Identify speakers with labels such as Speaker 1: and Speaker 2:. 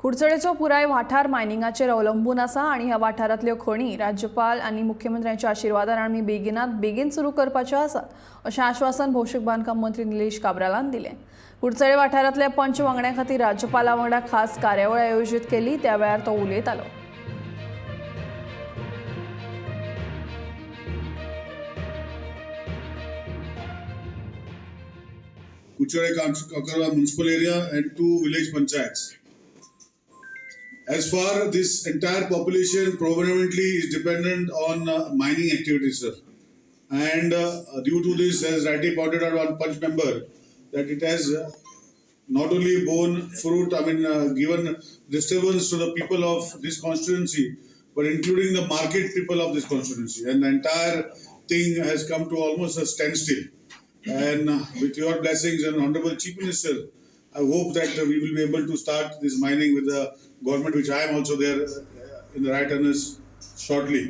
Speaker 1: कुडचडेचो पुराय वाठार मायनिंगाचेर अवलंबून आसा आनी ह्या वाठारांतल्यो खणी राज्यपाल आनी मुख्यमंत्र्यांच्या आशिर्वादान आमी बेगीनात बेगीन सुरू करपाच्यो आसात अशें आश्वासन भौशीक बांदकाम मंत्री निलेश काब्रालान दिलें। कुडचडे वाठारांतल्या पंच वांगड्यां खातीर राज्यपाला वांगडा खास कार्यावळ आयोजीत केली त्या वेळार तो उलयतालो।
Speaker 2: Cabral municipal area and 2 village panchayats. As far this entire population predominantly is dependent on mining activities, sir. And due to this, as rightly pointed out one punch member, that it has not only borne fruit, given disturbance to the people of this constituency, but including the market people of this constituency. And the entire thing has come to almost a standstill. And with your blessings and Honorable Chief Minister, I hope that we will be able to start this mining with the government, which I am also there in the right earnest shortly.